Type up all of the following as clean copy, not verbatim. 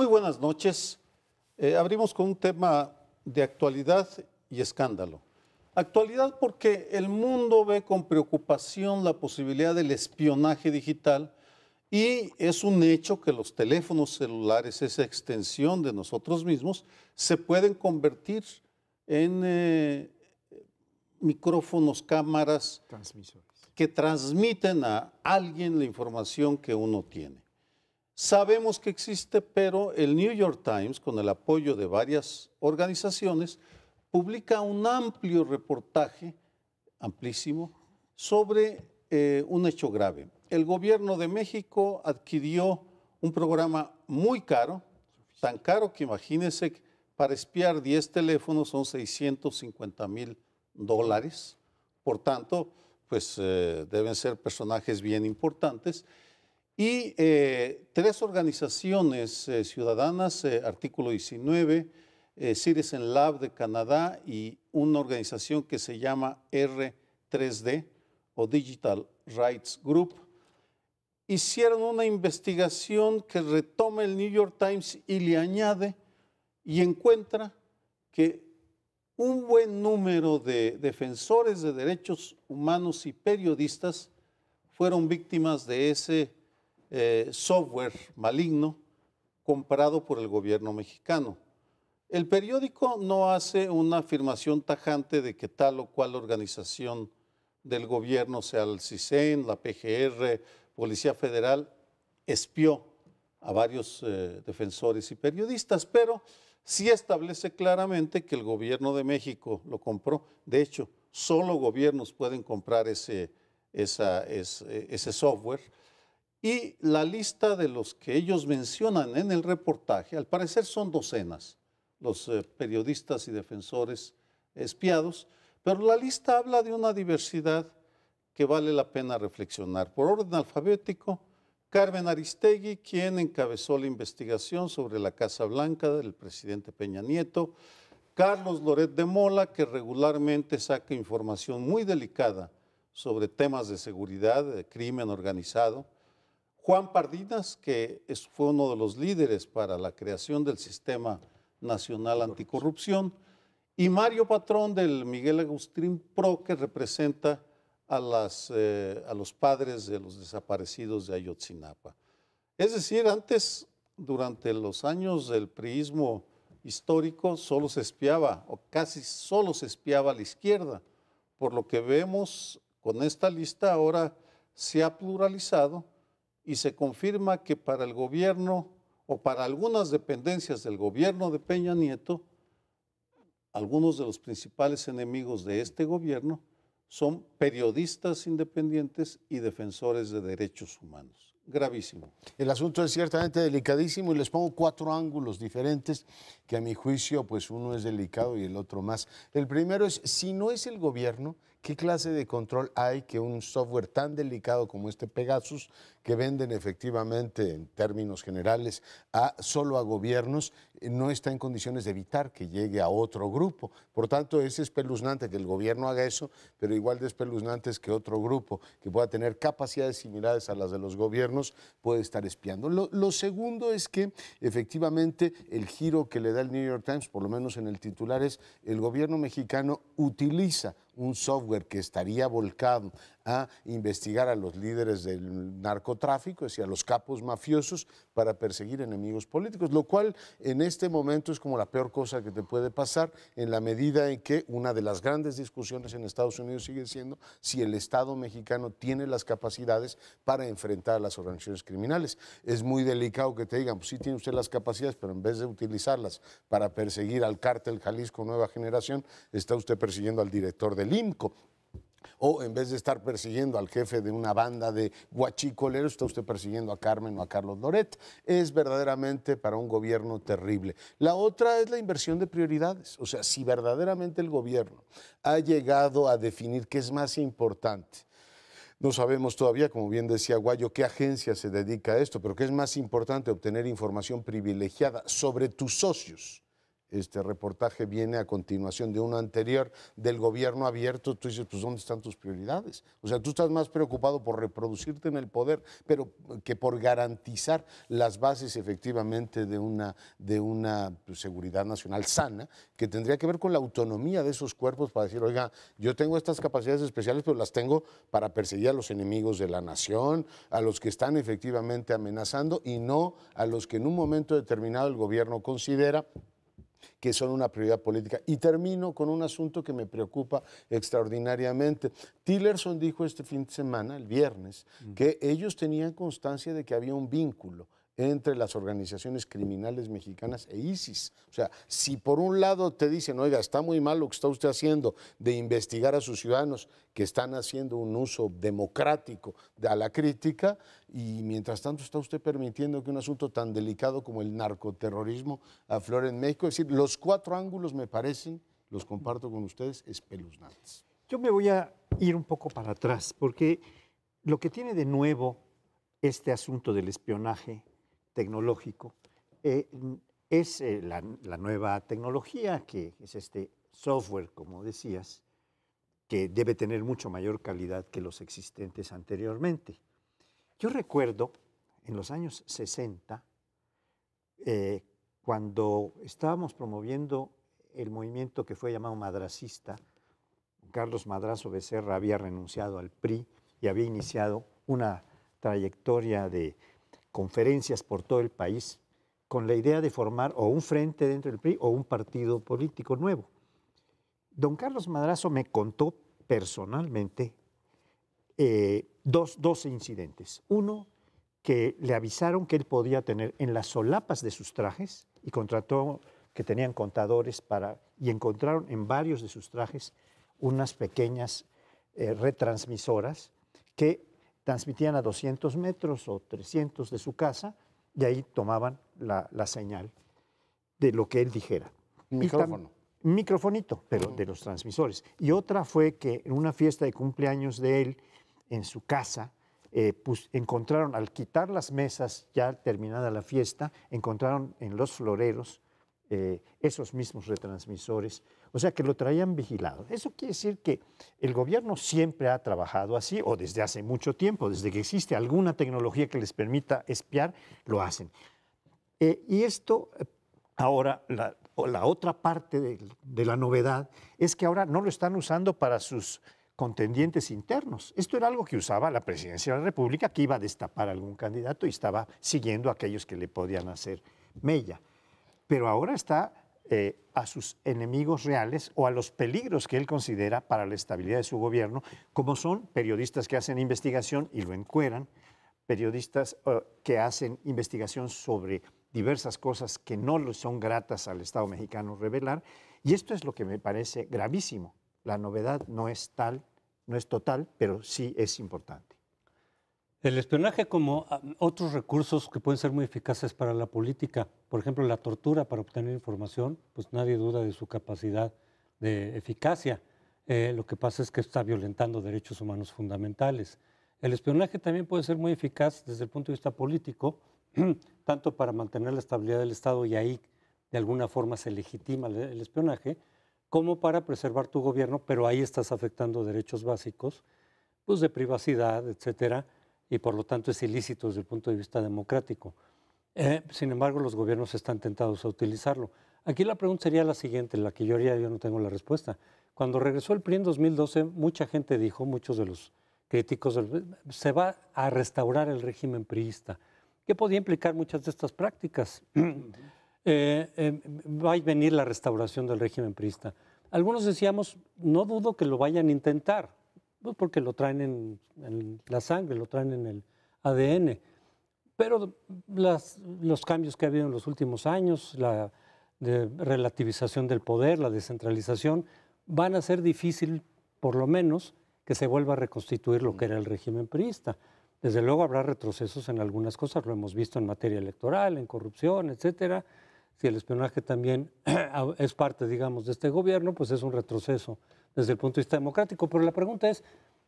Muy buenas noches. Abrimos con un tema de actualidad y escándalo. Actualidad porque el mundo ve con preocupación la posibilidad del espionaje digital y es un hecho que los teléfonos celulares, esa extensión de nosotros mismos, se pueden convertir en micrófonos, cámaras que transmiten a alguien la información que uno tiene. Sabemos que existe, pero el New York Times, con el apoyo de varias organizaciones, publica un amplio reportaje, amplísimo, sobre un hecho grave. El gobierno de México adquirió un programa muy caro, tan caro que imagínense, para espiar 10 teléfonos son $650,000. Por tanto, pues deben ser personajes bien importantes. Y 3 organizaciones ciudadanas, Artículo 19, Citizen Lab de Canadá y una organización que se llama R3D o Digital Rights Group, hicieron una investigación que retoma el New York Times y le añade y encuentra que un buen número de defensores de derechos humanos y periodistas fueron víctimas de ese software maligno comprado por el gobierno mexicano. El periódico no hace una afirmación tajante de que tal o cual organización del gobierno, sea el CISEN, la PGR, Policía Federal, espió a varios defensores y periodistas, pero sí establece claramente que el gobierno de México lo compró. De hecho, solo gobiernos pueden comprar ese software. Y la lista de los que ellos mencionan en el reportaje, al parecer son docenas, los periodistas y defensores espiados, pero la lista habla de una diversidad que vale la pena reflexionar. Por orden alfabético, Carmen Aristegui, quien encabezó la investigación sobre la Casa Blanca del presidente Peña Nieto; Carlos Loret de Mola, que regularmente saca información muy delicada sobre temas de seguridad, de crimen organizado; Juan Pardinas, que fue uno de los líderes para la creación del Sistema Nacional Anticorrupción; y Mario Patrón del Miguel Agustín Pro, que representa a los padres de los desaparecidos de Ayotzinapa. Es decir, antes, durante los años del priismo histórico, solo se espiaba, o casi solo se espiaba a la izquierda. Por lo que vemos con esta lista, ahora se ha pluralizado y se confirma que para el gobierno o para algunas dependencias del gobierno de Peña Nieto, algunos de los principales enemigos de este gobierno son periodistas independientes y defensores de derechos humanos. Gravísimo. El asunto es ciertamente delicadísimo y les pongo 4 ángulos diferentes que a mi juicio pues uno es delicado y el otro más. El primero es, si no es el gobierno, ¿qué clase de control hay que un software tan delicado como este Pegasus, que venden efectivamente en términos generales solo a gobiernos, no está en condiciones de evitar que llegue a otro grupo? Por tanto, es espeluznante que el gobierno haga eso, pero igual de espeluznante es que otro grupo que pueda tener capacidades similares a las de los gobiernos puede estar espiando. Lo segundo es que efectivamente el giro que le da el New York Times, por lo menos en el titular, es el gobierno mexicano utiliza un software que estaría volcado a investigar a los líderes del narcotráfico, es decir, a los capos mafiosos, para perseguir enemigos políticos, lo cual en este momento es como la peor cosa que te puede pasar, en la medida en que una de las grandes discusiones en Estados Unidos sigue siendo si el Estado mexicano tiene las capacidades para enfrentar a las organizaciones criminales. Es muy delicado que te digan, pues sí tiene usted las capacidades, pero en vez de utilizarlas para perseguir al cártel Jalisco Nueva Generación, está usted persiguiendo al director del IMCO. O en vez de estar persiguiendo al jefe de una banda de guachicoleros, está usted persiguiendo a Carmen o a Carlos Loret. Es verdaderamente para un gobierno terrible. La otra es la inversión de prioridades. O sea, si verdaderamente el gobierno ha llegado a definir qué es más importante, no sabemos todavía, como bien decía Guayo, qué agencia se dedica a esto, pero qué es más importante, obtener información privilegiada sobre tus socios este reportaje viene a continuación de uno anterior del gobierno abierto, tú dices, pues ¿dónde están tus prioridades? O sea, tú estás más preocupado por reproducirte en el poder, pero que por garantizar las bases efectivamente de una pues, seguridad nacional sana, que tendría que ver con la autonomía de esos cuerpos para decir, oiga, yo tengo estas capacidades especiales, pero las tengo para perseguir a los enemigos de la nación, a los que están efectivamente amenazando y no a los que en un momento determinado el gobierno considera que son una prioridad política. Y termino con un asunto que me preocupa extraordinariamente. Tillerson dijo este fin de semana, el viernes, que ellos tenían constancia de que había un vínculo entre las organizaciones criminales mexicanas e ISIS. O sea, si por un lado te dicen, oiga, está muy mal lo que está usted haciendo de investigar a sus ciudadanos que están haciendo un uso democrático a la crítica, y mientras tanto está usted permitiendo que un asunto tan delicado como el narcoterrorismo aflore en México. Es decir, los cuatro ángulos me parecen, los comparto con ustedes, espeluznantes. Yo me voy a ir un poco para atrás, porque lo que tiene de nuevo este asunto del espionaje tecnológico es la nueva tecnología, que es este software, como decías, que debe tener mucho mayor calidad que los existentes anteriormente. Yo recuerdo en los años 60, cuando estábamos promoviendo el movimiento que fue llamado madracista, Carlos Madrazo Becerra había renunciado al PRI y había iniciado una trayectoria de conferencias por todo el país con la idea de formar o un frente dentro del PRI o un partido político nuevo. Don Carlos Madrazo me contó personalmente dos incidentes. Uno, que le avisaron que él podía tener en las solapas de sus trajes, y contrató que tenían contadores y encontraron en varios de sus trajes unas pequeñas retransmisoras que transmitían a 200 metros o 300 de su casa, y ahí tomaban la señal de lo que él dijera. Micrófono. Un microfonito, pero de los transmisores. Y otra fue que en una fiesta de cumpleaños de él, en su casa, pues encontraron, al quitar las mesas, ya terminada la fiesta, encontraron en los floreros esos mismos retransmisores, o sea que lo traían vigilado. Eso quiere decir que el gobierno siempre ha trabajado así, o desde hace mucho tiempo, desde que existe alguna tecnología que les permita espiar, lo hacen. Y esto, ahora, la otra parte de la novedad es que ahora no lo están usando para sus contendientes internos. Esto era algo que usaba la Presidencia de la República, que iba a destapar a algún candidato y estaba siguiendo a aquellos que le podían hacer mella. Pero ahora está a sus enemigos reales o a los peligros que él considera para la estabilidad de su gobierno, como son periodistas que hacen investigación y lo encueran, periodistas que hacen investigación sobre diversas cosas que no le son gratas al Estado mexicano revelar, y esto es lo que me parece gravísimo. La novedad no es total, pero sí es importante. El espionaje, como otros recursos que pueden ser muy eficaces para la política, por ejemplo, la tortura para obtener información, pues nadie duda de su capacidad de eficacia. Lo que pasa es que está violentando derechos humanos fundamentales. El espionaje también puede ser muy eficaz desde el punto de vista político, tanto para mantener la estabilidad del Estado, y ahí de alguna forma se legitima el espionaje, como para preservar tu gobierno, pero ahí estás afectando derechos básicos, pues de privacidad, etcétera, y por lo tanto es ilícito desde el punto de vista democrático. Sin embargo, los gobiernos están tentados a utilizarlo. Aquí la pregunta sería la siguiente, la que yo haría, yo no tengo la respuesta. Cuando regresó el PRI en 2012, mucha gente dijo, muchos de los críticos, se va a restaurar el régimen priista, que podía implicar muchas de estas prácticas. Va a venir la restauración del régimen priista. Algunos decíamos, no dudo que lo vayan a intentar, pues porque lo traen en la sangre, lo traen en el ADN. Pero los cambios que ha habido en los últimos años, la relativización del poder, la descentralización, van a hacer difícil, por lo menos, que se vuelva a reconstituir lo que era el régimen priista. Desde luego habrá retrocesos en algunas cosas, lo hemos visto en materia electoral, en corrupción, etcétera. Si el espionaje también es parte, digamos, de este gobierno, pues es un retroceso desde el punto de vista democrático. Pero la pregunta es,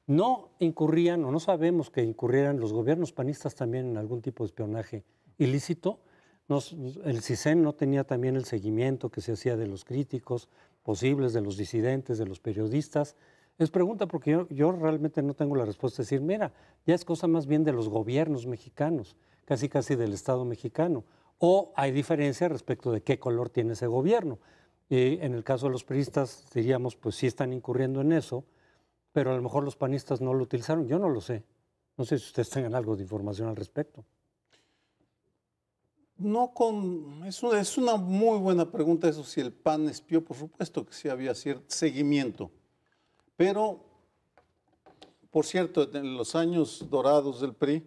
¿no incurrían o no sabemos que incurrieran los gobiernos panistas también en algún tipo de espionaje ilícito? El CISEN no tenía también el seguimiento que se hacía de los críticos posibles, de los disidentes, de los periodistas. Es pregunta porque yo realmente no tengo la respuesta de decir, mira, ya es cosa más bien de los gobiernos mexicanos, casi casi del Estado mexicano. O hay diferencia respecto de qué color tiene ese gobierno. Y en el caso de los priistas diríamos, pues sí están incurriendo en eso, pero a lo mejor los panistas no lo utilizaron, yo no lo sé. No sé si ustedes tengan algo de información al respecto. Es una muy buena pregunta eso, si el PAN espió, por supuesto que sí había cierto seguimiento. Pero, por cierto, en los años dorados del PRI,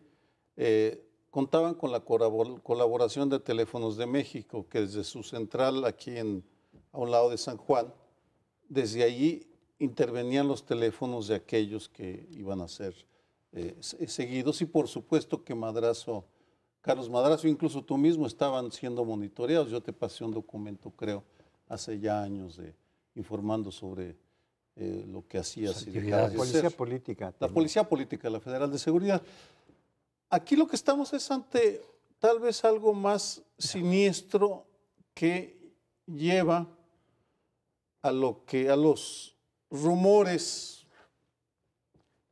contaban con la colaboración de Teléfonos de México, que desde su central aquí a un lado de San Juan, desde allí intervenían los teléfonos de aquellos que iban a ser seguidos, y por supuesto que Carlos Madrazo, incluso tú mismo, estaban siendo monitoreados. Yo te pasé un documento, creo, hace ya años, informando sobre lo que hacías. La policía política. La policía política, la Federal de Seguridad. Aquí lo que estamos es ante tal vez algo más siniestro que lleva a los rumores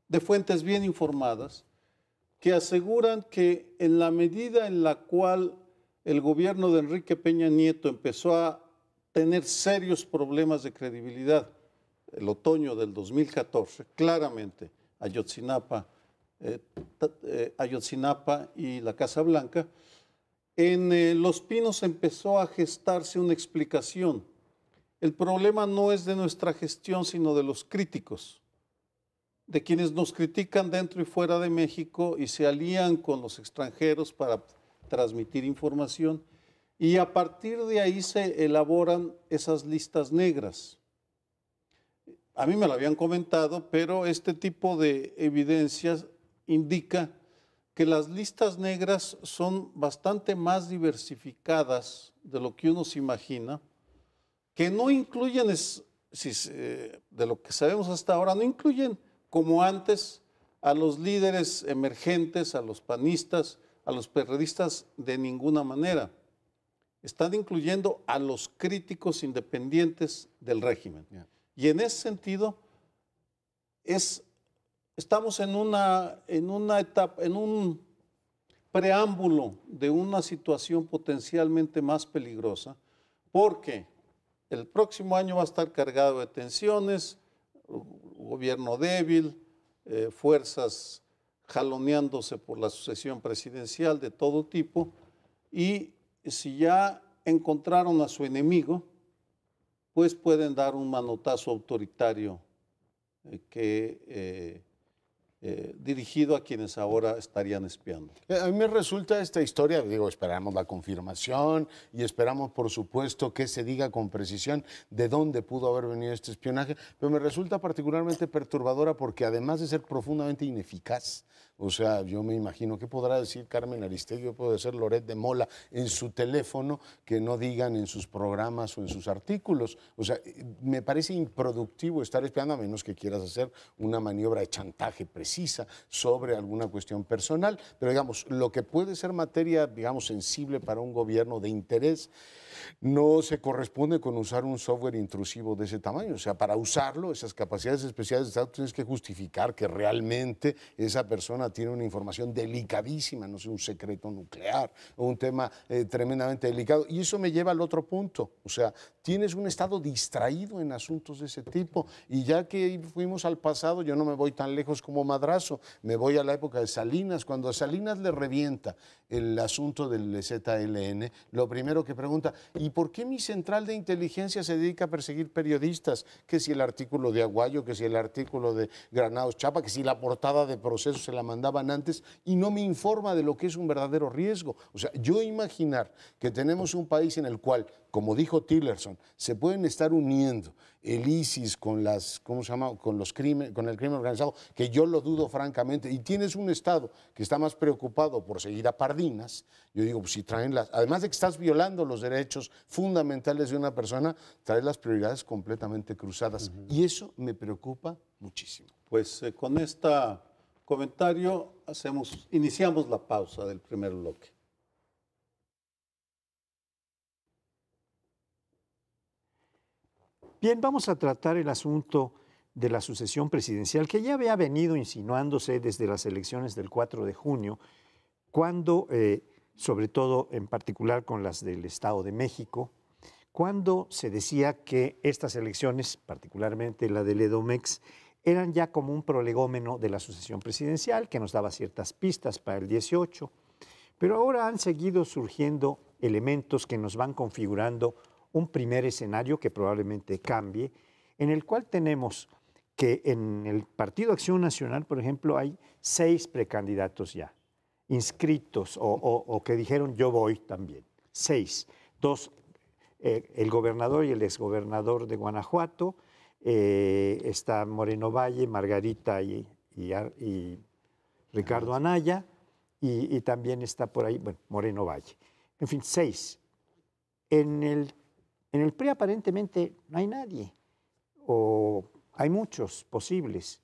de fuentes bien informadas que aseguran que en la medida en la cual el gobierno de Enrique Peña Nieto empezó a tener serios problemas de credibilidad el otoño del 2014, claramente Ayotzinapa y la Casa Blanca, en Los Pinos empezó a gestarse una explicación. El problema no es de nuestra gestión, sino de los críticos, de quienes nos critican dentro y fuera de México y se alían con los extranjeros para transmitir información, y a partir de ahí se elaboran esas listas negras. A mí me lo habían comentado, pero este tipo de evidencias indica que las listas negras son bastante más diversificadas de lo que uno se imagina, que no incluyen, de lo que sabemos hasta ahora, no incluyen como antes a los líderes emergentes, a los panistas, a los periodistas de ninguna manera. Están incluyendo a los críticos independientes del régimen. Yeah. Y en ese sentido, estamos en una etapa, en un preámbulo de una situación potencialmente más peligrosa, porque el próximo año va a estar cargado de tensiones, gobierno débil, fuerzas jaloneándose por la sucesión presidencial de todo tipo, y si ya encontraron a su enemigo, pues pueden dar un manotazo autoritario dirigido a quienes ahora estarían espiando. A mí me resulta esta historia, digo, esperamos la confirmación y esperamos, por supuesto, que se diga con precisión de dónde pudo haber venido este espionaje, pero me resulta particularmente perturbadora porque además de ser profundamente ineficaz, o sea, yo me imagino, ¿qué podrá decir Carmen Aristegui, qué puede ser Loret de Mola en su teléfono que no digan en sus programas o en sus artículos? O sea, me parece improductivo estar espiando, a menos que quieras hacer una maniobra de chantaje precisa sobre alguna cuestión personal, pero digamos, lo que puede ser materia, digamos, sensible para un gobierno de interés, no se corresponde con usar un software intrusivo de ese tamaño. O sea, para usarlo, esas capacidades especiales de Estado, tienes que justificar que realmente esa persona tiene una información delicadísima, no sé, un secreto nuclear o un tema tremendamente delicado. Y eso me lleva al otro punto. O sea, tienes un Estado distraído en asuntos de ese tipo. Y ya que fuimos al pasado, yo no me voy tan lejos como Madrazo, me voy a la época de Salinas. Cuando a Salinas le revienta el asunto del ZLN, lo primero que pregunta, ¿y por qué mi central de inteligencia se dedica a perseguir periodistas? Que si el artículo de Aguayo, que si el artículo de Granados Chapa, que si la portada de Proceso se la mandaban antes y no me informa de lo que es un verdadero riesgo. O sea, yo imaginar que tenemos un país en el cual, como dijo Tillerson, se pueden estar uniendo el ISIS con las, ¿cómo se llama?, con el crimen organizado, que yo lo dudo francamente, y tienes un Estado que está más preocupado por seguir a Pardinas. Yo digo, pues si traen además de que estás violando los derechos fundamentales de una persona, traes las prioridades completamente cruzadas. Y eso me preocupa muchísimo. Pues con este comentario iniciamos la pausa del primer bloque. Bien, vamos a tratar el asunto de la sucesión presidencial, que ya había venido insinuándose desde las elecciones del 4 de junio, cuando, sobre todo en particular con las del Estado de México, cuando se decía que estas elecciones, particularmente la del Edomex, eran ya como un prolegómeno de la sucesión presidencial, que nos daba ciertas pistas para el 18, pero ahora han seguido surgiendo elementos que nos van configurando un primer escenario que probablemente cambie, en el cual tenemos que en el Partido Acción Nacional, por ejemplo, hay 6 precandidatos ya, inscritos o que dijeron yo voy también. 6. 2, el gobernador y el exgobernador de Guanajuato, está Moreno Valle, Margarita y Ricardo Anaya, y también está por ahí, bueno, Moreno Valle. En fin, 6. En el PRI aparentemente no hay nadie, o hay muchos posibles,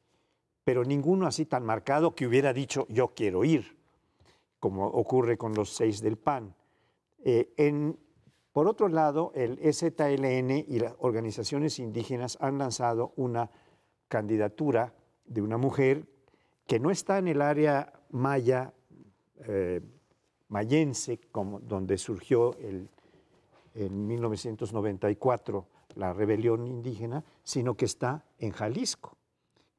pero ninguno así tan marcado que hubiera dicho yo quiero ir, como ocurre con los 6 del PAN. Por otro lado, el EZLN y las organizaciones indígenas han lanzado una candidatura de una mujer que no está en el área maya, mayense, donde surgió en 1994 la rebelión indígena, sino que está en Jalisco,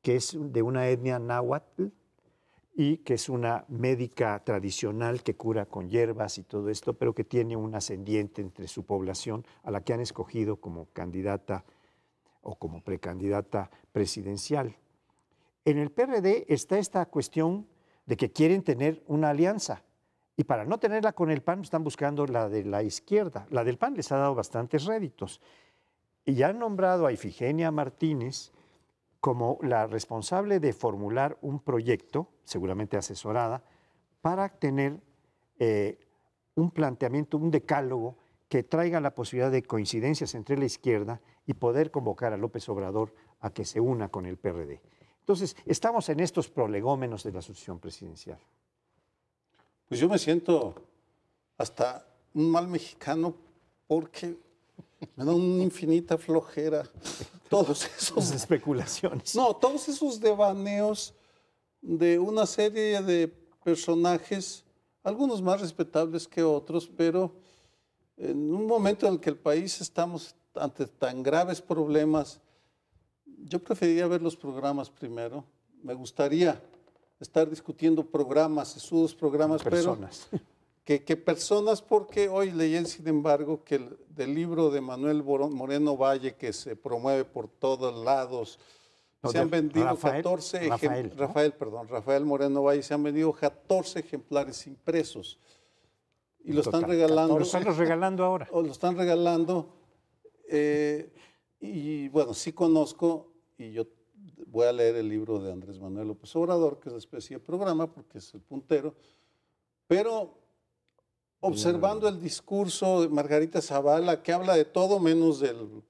que es de una etnia náhuatl y que es una médica tradicional que cura con hierbas y todo esto, pero que tiene un ascendiente entre su población a la que han escogido como candidata o como precandidata presidencial. En el PRD está esta cuestión de que quieren tener una alianza, y para no tenerla con el PAN están buscando la de la izquierda. La del PAN les ha dado bastantes réditos. Y ya han nombrado a Ifigenia Martínez como la responsable de formular un proyecto, seguramente asesorada, para tener un planteamiento, un decálogo que traiga la posibilidad de coincidencias entre la izquierda y poder convocar a López Obrador a que se una con el PRD. Entonces, estamos en estos prolegómenos de la sucesión presidencial. Pues yo me siento hasta un mal mexicano porque me da una infinita flojera todos esos especulaciones. No, todos esos devaneos de una serie de personajes, algunos más respetables que otros, pero en un momento en el que el país estamos ante tan graves problemas, yo preferiría ver los programas primero. Me gustaría estar discutiendo programas, sesudos programas, personas. Pero que personas, porque hoy leí, sin embargo, que del libro de Manuel Moreno Valle, que se promueve por todos lados, se han vendido Rafael Moreno Valle, se han vendido 14 ejemplares impresos. Y lo están regalando. Lo están regalando ahora. O lo están regalando. Y bueno, sí conozco, y yo voy a leer el libro de Andrés Manuel López Obrador, que es la especie de programa, porque es el puntero, pero observando el discurso de Margarita Zavala, que habla de todo menos del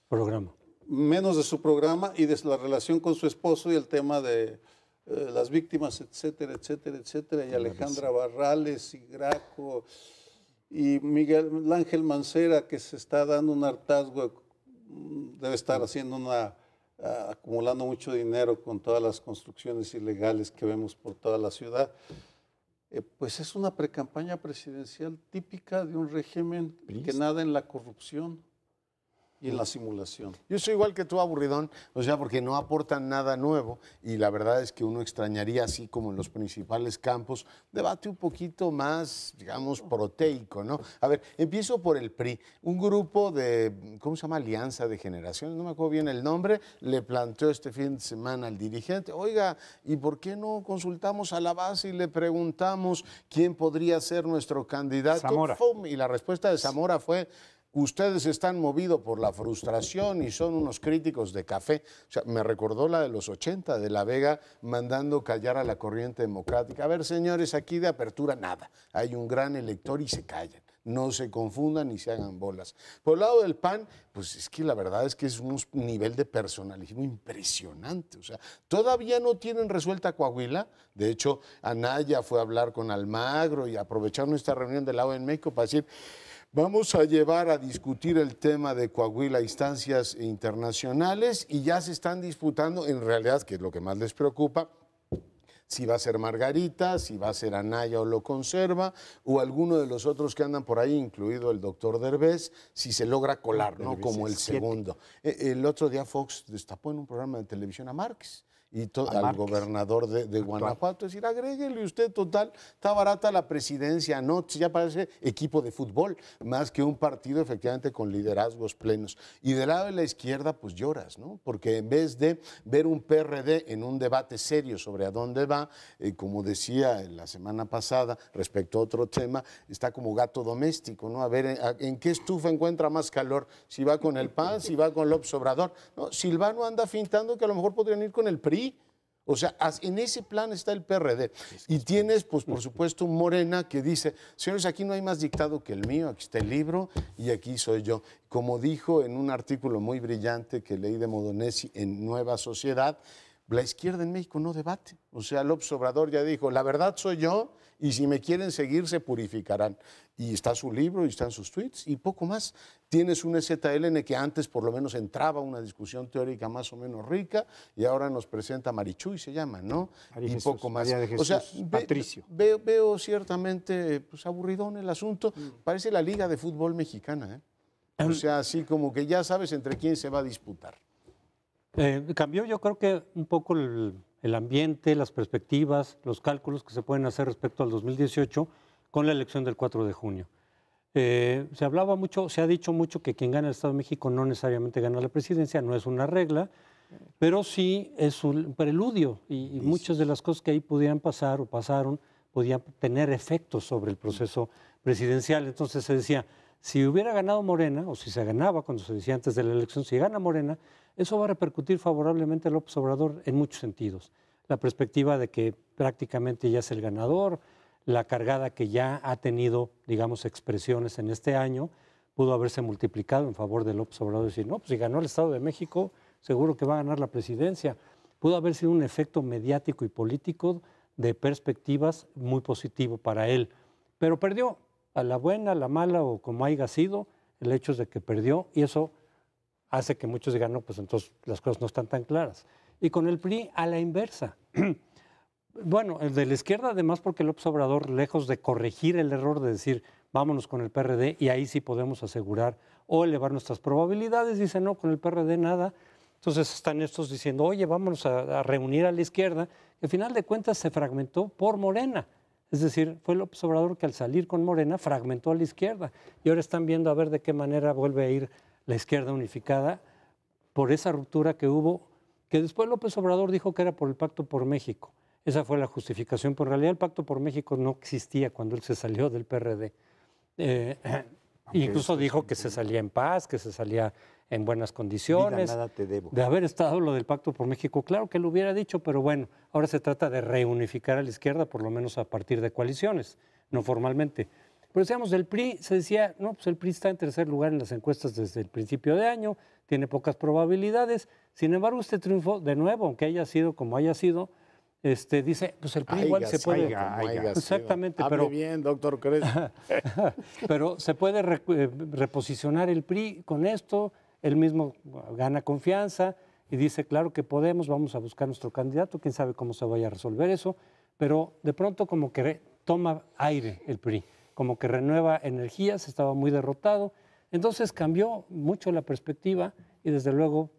programa, menos de su programa y de la relación con su esposo y el tema de las víctimas, etcétera, etcétera, etcétera, y Alejandra Barrales y Graco y Miguel Ángel Mancera, que se está dando un hartazgo, debe estar haciendo acumulando mucho dinero con todas las construcciones ilegales que vemos por toda la ciudad. Pues es una precampaña presidencial típica de un régimen que nada en la corrupción y en la simulación. Yo soy igual que tú, aburridón, o sea, porque no aportan nada nuevo y la verdad es que uno extrañaría, así como en los principales campos, debate un poquito más, digamos, proteico, ¿no? A ver, empiezo por el PRI. Un grupo de, ¿cómo se llama? Alianza de Generaciones, no me acuerdo bien el nombre, le planteó este fin de semana al dirigente, oiga, ¿y por qué no consultamos a la base y le preguntamos quién podría ser nuestro candidato? Zamora. ¡Fum! Y la respuesta de Zamora fue: ustedes están movidos por la frustración y son unos críticos de café. O sea, me recordó la de los 80, de La Vega mandando callar a la corriente democrática. A ver, señores, aquí de apertura nada. Hay un gran elector y se callan. No se confundan ni se hagan bolas. Por el lado del PAN, pues es que la verdad es que es un nivel de personalismo impresionante. O sea, todavía no tienen resuelta Coahuila. De hecho, Anaya fue a hablar con Almagro y aprovecharon esta reunión del lado en México para decir: Vamos a llevar a discutir el tema de Coahuila a instancias internacionales y ya se están disputando, en realidad, que es lo que más les preocupa, si va a ser Margarita, si va a ser Anaya o lo conserva, o alguno de los otros que andan por ahí, incluido el doctor Derbez, si se logra colar, ¿no? Como el segundo. El otro día Fox destapó en un programa de televisión a Márquez y al gobernador de Guanajuato, es decir, agréguele usted, total, está barata la presidencia, no, ya parece equipo de fútbol, más que un partido efectivamente con liderazgos plenos. Y del lado de la izquierda, pues lloras, ¿no? Porque en vez de ver un PRD en un debate serio sobre a dónde va, como decía la semana pasada respecto a otro tema, está como gato doméstico, ¿no? A ver, ¿en qué estufa encuentra más calor? Si va con el PAN, si va con López Obrador. No, Silvano anda fintando que a lo mejor podrían ir con el PRI. O sea, en ese plan está el PRD. Y tienes, pues, por supuesto, un Morena que dice, señores, aquí no hay más dictado que el mío, aquí está el libro y aquí soy yo. Como dijo en un artículo muy brillante que leí de Modonesi en Nueva Sociedad, la izquierda en México no debate. O sea, López Obrador ya dijo, la verdad soy yo y si me quieren seguir se purificarán. Y está su libro y están sus tweets y poco más. Tienes un EZLN que antes por lo menos entraba a una discusión teórica más o menos rica y ahora nos presenta Marichuy, se llama, ¿no? María y Jesús, poco más. María de Jesús, o sea, Patricio. Veo ciertamente pues, aburridón el asunto. Parece la Liga de Fútbol Mexicana, ¿eh? O sea, así como que ya sabes entre quién se va a disputar. Cambió yo creo que un poco el ambiente, las perspectivas, los cálculos que se pueden hacer respecto al 2018 con la elección del 4 de junio. Se hablaba mucho, se ha dicho mucho que quien gana el Estado de México no necesariamente gana la presidencia, no es una regla, pero sí es un preludio y muchas de las cosas que ahí pudieran pasar o pasaron podían tener efectos sobre el proceso presidencial. Entonces se decía, si hubiera ganado Morena, o si se ganaba cuando se decía antes de la elección, si gana Morena, eso va a repercutir favorablemente a López Obrador en muchos sentidos. La perspectiva de que prácticamente ya es el ganador, la cargada que ya ha tenido, digamos, expresiones en este año, pudo haberse multiplicado en favor de López Obrador y decir, no, pues si ganó el Estado de México, seguro que va a ganar la presidencia. Pudo haber sido un efecto mediático y político de perspectivas muy positivo para él, pero perdió, a la buena, a la mala o como haya sido, el hecho es de que perdió y eso hace que muchos digan, no, pues entonces las cosas no están tan claras. Y con el PRI a la inversa. Bueno, el de la izquierda además porque López Obrador, lejos de corregir el error de decir vámonos con el PRD y ahí sí podemos asegurar o elevar nuestras probabilidades, dice no, con el PRD nada. Entonces están estos diciendo, oye, vámonos a reunir a la izquierda. Y al final de cuentas se fragmentó por Morena. Es decir, fue López Obrador que al salir con Morena fragmentó a la izquierda. Y ahora están viendo a ver de qué manera vuelve a ir la izquierda unificada por esa ruptura que hubo, que después López Obrador dijo que era por el Pacto por México. Esa fue la justificación, pero en realidad el Pacto por México no existía cuando él se salió del PRD. Incluso dijo que se salía en paz, que se salía en buenas condiciones. Vida, nada te debo. De haber estado lo del Pacto por México, claro que lo hubiera dicho, pero bueno, ahora se trata de reunificar a la izquierda, por lo menos a partir de coaliciones, no formalmente. Pero decíamos, del PRI se decía, no, pues el PRI está en tercer lugar en las encuestas desde el principio de año, tiene pocas probabilidades. Sin embargo, este triunfo, de nuevo, aunque haya sido como haya sido, dice, pues el PRI igual se puede... Exactamente, Hable pero... bien, doctor Crespo. Pero se puede reposicionar el PRI con esto, él mismo gana confianza y dice, claro que podemos, vamos a buscar nuestro candidato, quién sabe cómo se vaya a resolver eso, pero de pronto como que toma aire el PRI, como que renueva energías, estaba muy derrotado, entonces cambió mucho la perspectiva y desde luego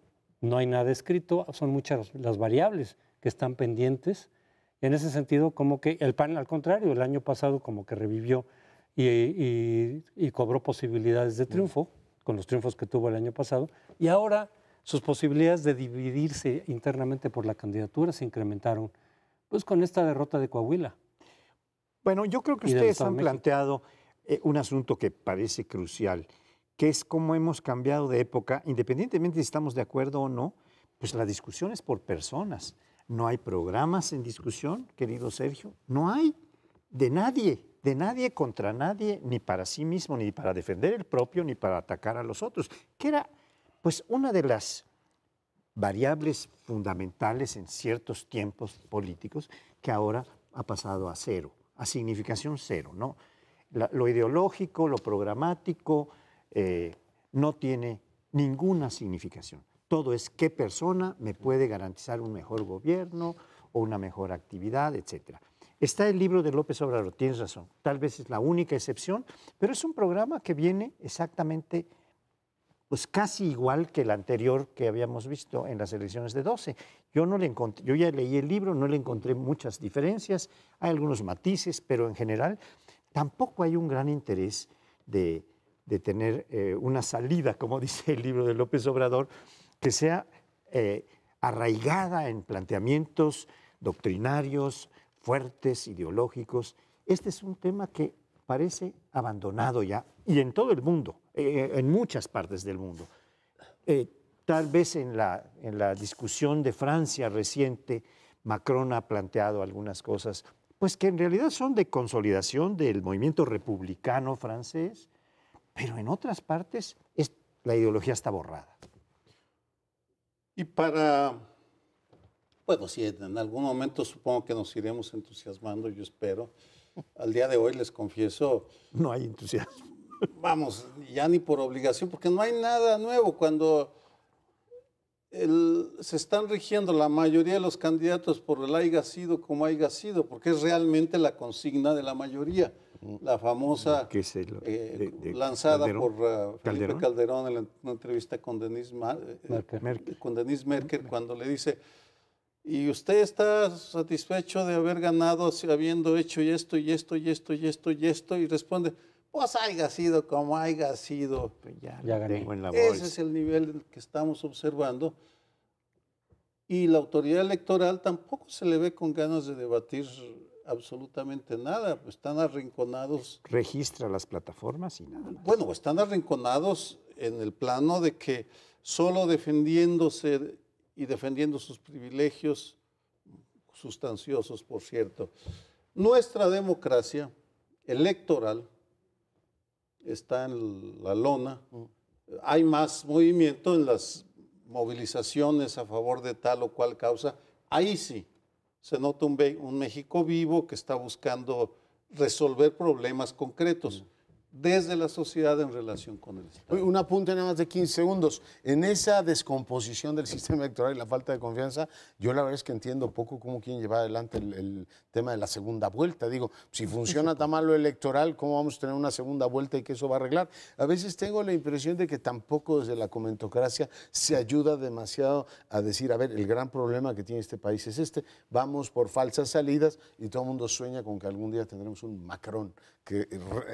no hay nada escrito, son muchas las variables que están pendientes. En ese sentido, como que el PAN, al contrario, el año pasado como que revivió y cobró posibilidades de triunfo, con los triunfos que tuvo el año pasado, y ahora sus posibilidades de dividirse internamente por la candidatura se incrementaron, pues con esta derrota de Coahuila. Bueno, yo creo que ustedes han planteado un asunto que parece crucial, que es cómo hemos cambiado de época, independientemente si estamos de acuerdo o no, pues la discusión es por personas. No hay programas en discusión, querido Sergio, no hay de nadie contra nadie, ni para sí mismo, ni para defender el propio, ni para atacar a los otros, que era pues una de las variables fundamentales en ciertos tiempos políticos que ahora ha pasado a cero, a significación cero, ¿no? Lo ideológico, lo programático, no tiene ninguna significación. Todo es qué persona me puede garantizar un mejor gobierno o una mejor actividad, etcétera. Está el libro de López Obrador, tienes razón, tal vez es la única excepción, pero es un programa que viene exactamente, pues casi igual que el anterior que habíamos visto en las elecciones de 12. Yo ya leí el libro, no le encontré muchas diferencias, hay algunos matices, pero en general tampoco hay un gran interés de tener una salida, como dice el libro de López Obrador, que sea arraigada en planteamientos doctrinarios, fuertes, ideológicos. Este es un tema que parece abandonado ya, y en todo el mundo, en muchas partes del mundo. Tal vez en la discusión de Francia reciente, Macron ha planteado algunas cosas, pues que en realidad son de consolidación del movimiento republicano francés, pero en otras partes la ideología está borrada. Y bueno, sí, en algún momento supongo que nos iremos entusiasmando, yo espero. Al día de hoy les confieso, No hay entusiasmo. vamos, ya ni por obligación, porque no hay nada nuevo. Cuando se están rigiendo la mayoría de los candidatos por el haya sido como haya sido, porque es realmente la consigna de la mayoría. La famosa lanzada Calderón. por Felipe Calderón en una entrevista con Denise Merker, cuando le dice, ¿y usted está satisfecho de haber ganado habiendo hecho esto y esto y esto y esto y esto? Y responde, pues haya sido como haya sido. Ya gané. tengo en la Ese bolsa. es el nivel que estamos observando. Y la autoridad electoral tampoco se le ve con ganas de debatir absolutamente nada. Pues están arrinconados. Registra las plataformas y nada más. Bueno, están arrinconados en el plano de que solo defendiéndose y defendiendo sus privilegios, sustanciosos, por cierto, nuestra democracia electoral está en la lona. Hay más movimiento en las movilizaciones a favor de tal o cual causa. Ahí sí se nota un México vivo que está buscando resolver problemas concretos desde la sociedad en relación con el Estado. Un apunte nada más de 15 segundos. En esa descomposición del sistema electoral y la falta de confianza, yo la verdad es que entiendo poco cómo quieren llevar adelante el tema de la segunda vuelta. Digo, si funciona tan mal lo electoral, ¿cómo vamos a tener una segunda vuelta y que eso va a arreglar? A veces tengo la impresión de que tampoco desde la comentocracia se ayuda demasiado a decir, a ver, el gran problema que tiene este país es este, vamos por falsas salidas y todo el mundo sueña con que algún día tendremos un Macron que,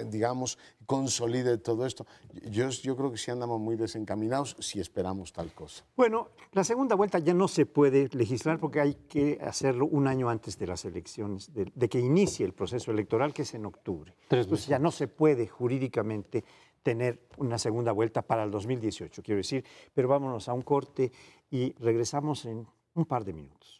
digamos, consolide todo esto. Yo creo que sí andamos muy desencaminados si esperamos tal cosa. Bueno, la segunda vuelta ya no se puede legislar porque hay que hacerlo un año antes de las elecciones, de que inicie el proceso electoral, que es en octubre. Entonces ya no se puede jurídicamente tener una segunda vuelta para el 2018, quiero decir, pero vámonos a un corte y regresamos en un par de minutos.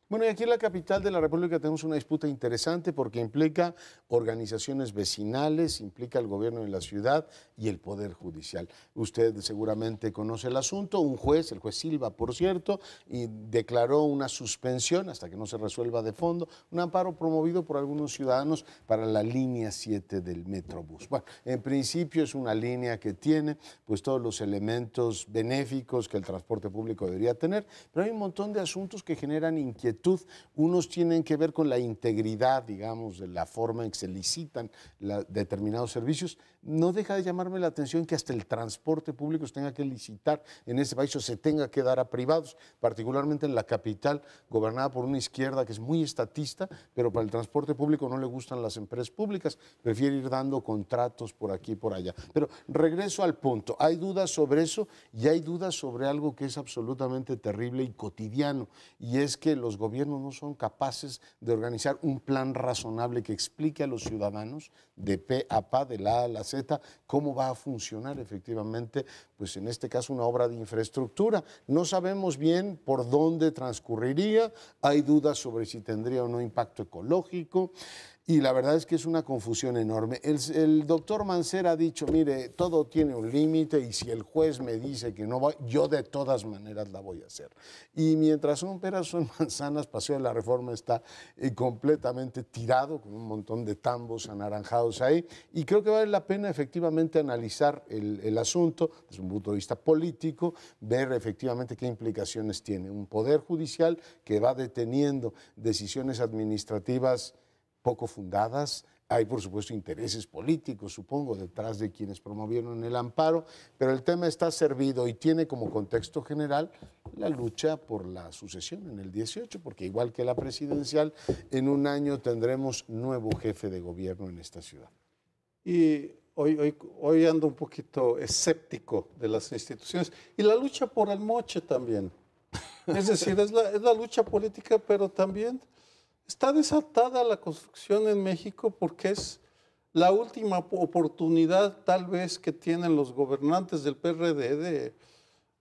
Bueno, y aquí en la capital de la República tenemos una disputa interesante porque implica organizaciones vecinales, implica el gobierno de la ciudad y el Poder Judicial. Usted seguramente conoce el asunto. Un juez, el juez Silva, por cierto, y declaró una suspensión hasta que no se resuelva de fondo, un amparo promovido por algunos ciudadanos para la línea 7 del Metrobús. Bueno, en principio es una línea que tiene pues todos los elementos benéficos que el transporte público debería tener, pero hay un montón de asuntos que generan inquietud. Unos tienen que ver con la integridad, digamos, de la forma en que se licitan determinados servicios. No deja de llamarme la atención que hasta el transporte público se tenga que licitar en este país o se tenga que dar a privados, particularmente en la capital, gobernada por una izquierda que es muy estatista, pero para el transporte público no le gustan las empresas públicas, prefiere ir dando contratos por aquí y por allá. Pero regreso al punto, hay dudas sobre eso y hay dudas sobre algo que es absolutamente terrible y cotidiano, y es que los gobiernos no son capaces de organizar un plan razonable que explique a los ciudadanos de pe a pa, de la A a la Z, cómo va a funcionar efectivamente pues en este caso una obra de infraestructura. No sabemos bien por dónde transcurriría, hay dudas sobre si tendría o no impacto ecológico. Y la verdad es que es una confusión enorme. El doctor Mancera ha dicho, mire, todo tiene un límite y si el juez me dice que no va, yo de todas maneras la voy a hacer. Y mientras son peras, son manzanas, Paseo de la Reforma está completamente tirado, con un montón de tambos anaranjados ahí. Y creo que vale la pena efectivamente analizar el asunto desde un punto de vista político, ver efectivamente qué implicaciones tiene. Un poder judicial que va deteniendo decisiones administrativas poco fundadas. Hay, por supuesto, intereses políticos, supongo, detrás de quienes promovieron el amparo, pero el tema está servido y tiene como contexto general la lucha por la sucesión en el 18, porque igual que la presidencial, en un año tendremos nuevo jefe de gobierno en esta ciudad. Y hoy ando un poquito escéptico de las instituciones. Y la lucha por el moche también. Es decir, es la lucha política, pero también está desatada la construcción en México porque es la última oportunidad tal vez que tienen los gobernantes del PRD de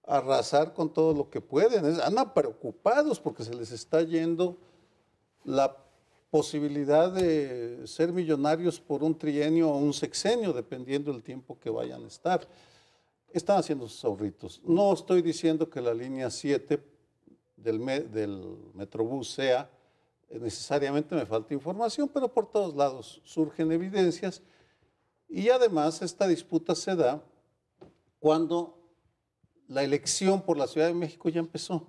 arrasar con todo lo que pueden. Andan preocupados porque se les está yendo la posibilidad de ser millonarios por un trienio o un sexenio, dependiendo del tiempo que vayan a estar. Están haciendo sus ahorritos. No estoy diciendo que la línea 7 del Metrobús sea necesariamente, me falta información, pero por todos lados surgen evidencias y además esta disputa se da cuando la elección por la Ciudad de México ya empezó.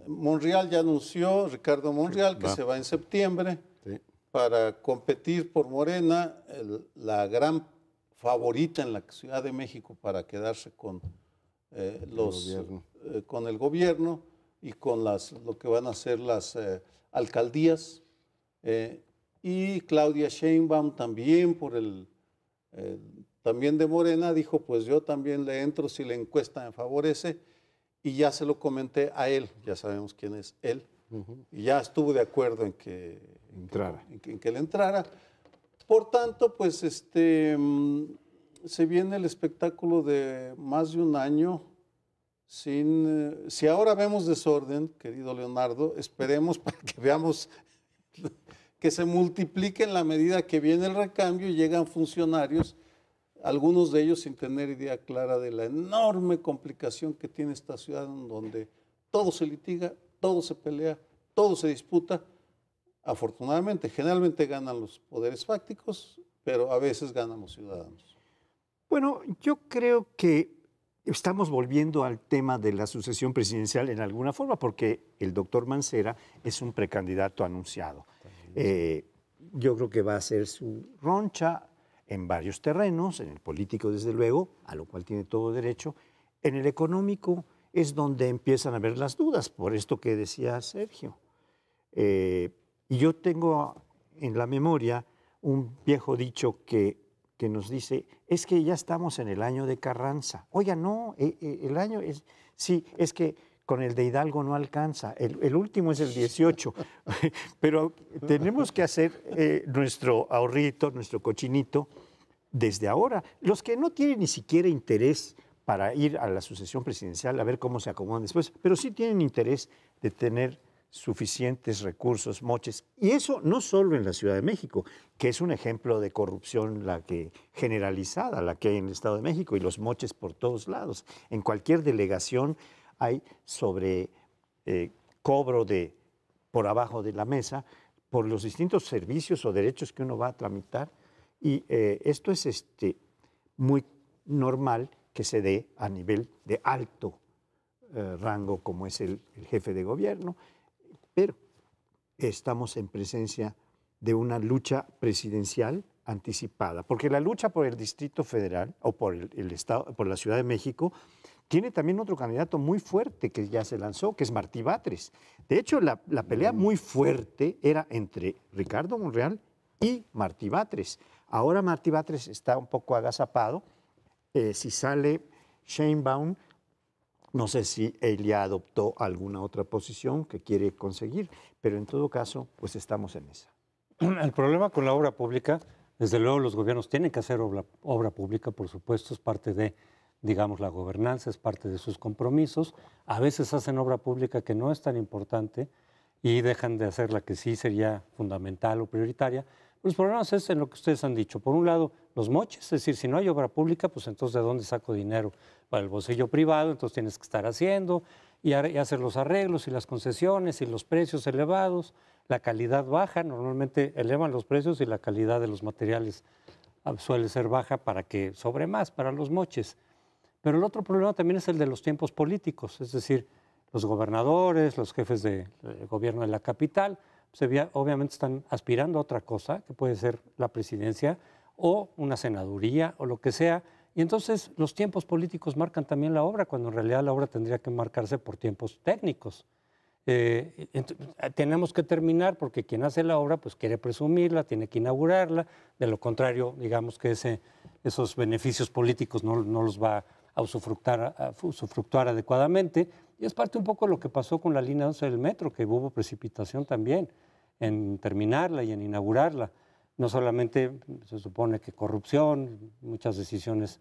Monreal ya anunció, Ricardo Monreal, que se va en septiembre para competir por Morena, la gran favorita en la Ciudad de México para quedarse con, con el gobierno y con lo que van a ser las alcaldías, y Claudia Sheinbaum también también de Morena dijo, pues yo también le entro si la encuesta me favorece, y ya se lo comenté a él, ya sabemos quién es él, y ya estuvo de acuerdo en que él entrara. Por tanto, pues se viene el espectáculo de más de un año. Si ahora vemos desorden, querido Leonardo, esperemos para que veamos que se multiplique en la medida que viene el recambio y llegan funcionarios, algunos de ellos sin tener idea clara de la enorme complicación que tiene esta ciudad, en donde todo se litiga, todo se pelea, todo se disputa. Afortunadamente, generalmente ganan los poderes fácticos, pero a veces ganan los ciudadanos. Bueno, yo creo que estamos volviendo al tema de la sucesión presidencial en alguna forma, porque el doctor Mancera es un precandidato anunciado. Yo creo que va a hacer su roncha en varios terrenos, en el político desde luego, a lo cual tiene todo derecho. En el económico es donde empiezan a haber las dudas, por esto que decía Sergio. Y yo tengo en la memoria un viejo dicho que nos dice, es que ya estamos en el año de Carranza. Oiga, no, el año es, sí, es que con el de Hidalgo no alcanza, el último es el 18, pero tenemos que hacer nuestro ahorrito, nuestro cochinito desde ahora. Los que no tienen ni siquiera interés para ir a la sucesión presidencial, a ver cómo se acomodan después, pero sí tienen interés de tener suficientes recursos, moches, y eso no solo en la Ciudad de México, que es un ejemplo de corrupción generalizada, la que hay en el Estado de México, y los moches por todos lados. En cualquier delegación hay cobro por abajo de la mesa por los distintos servicios o derechos que uno va a tramitar, y esto es muy normal que se dé a nivel de alto rango como es el jefe de gobierno. Pero estamos en presencia de una lucha presidencial anticipada, porque la lucha por el Distrito Federal o por el Estado, por la Ciudad de México, tiene también otro candidato muy fuerte que ya se lanzó, que es Martí Batres. De hecho, la pelea muy fuerte era entre Ricardo Monreal y Martí Batres. Ahora Martí Batres está un poco agazapado. Si sale Sheinbaum, no sé si él ya adoptó alguna otra posición que quiere conseguir, pero en todo caso, pues estamos en esa. El problema con la obra pública, desde luego los gobiernos tienen que hacer obra pública, por supuesto, es parte de digamos, la gobernanza es parte de sus compromisos. A veces hacen obra pública que no es tan importante y dejan de hacer la que sí sería fundamental o prioritaria. Los problemas es en lo que ustedes han dicho. Por un lado, los moches, es decir, si no hay obra pública, pues entonces ¿de dónde saco dinero para el bolsillo privado? Entonces tienes que estar haciendo y hacer los arreglos y las concesiones y los precios elevados, la calidad baja. Normalmente elevan los precios y la calidad de los materiales suele ser baja para que sobre más para los moches. Pero el otro problema también es el de los tiempos políticos, es decir, los gobernadores, los jefes de gobierno de la capital, obviamente están aspirando a otra cosa, que puede ser la presidencia o una senaduría o lo que sea, y entonces los tiempos políticos marcan también la obra, cuando en realidad la obra tendría que marcarse por tiempos técnicos. Tenemos que terminar porque quien hace la obra pues quiere presumirla, tiene que inaugurarla, de lo contrario, digamos que esos beneficios políticos no los va a usufructuar adecuadamente, y es parte un poco de lo que pasó con la línea 11 del metro, que hubo precipitación también en terminarla y en inaugurarla. No solamente se supone que corrupción, muchas decisiones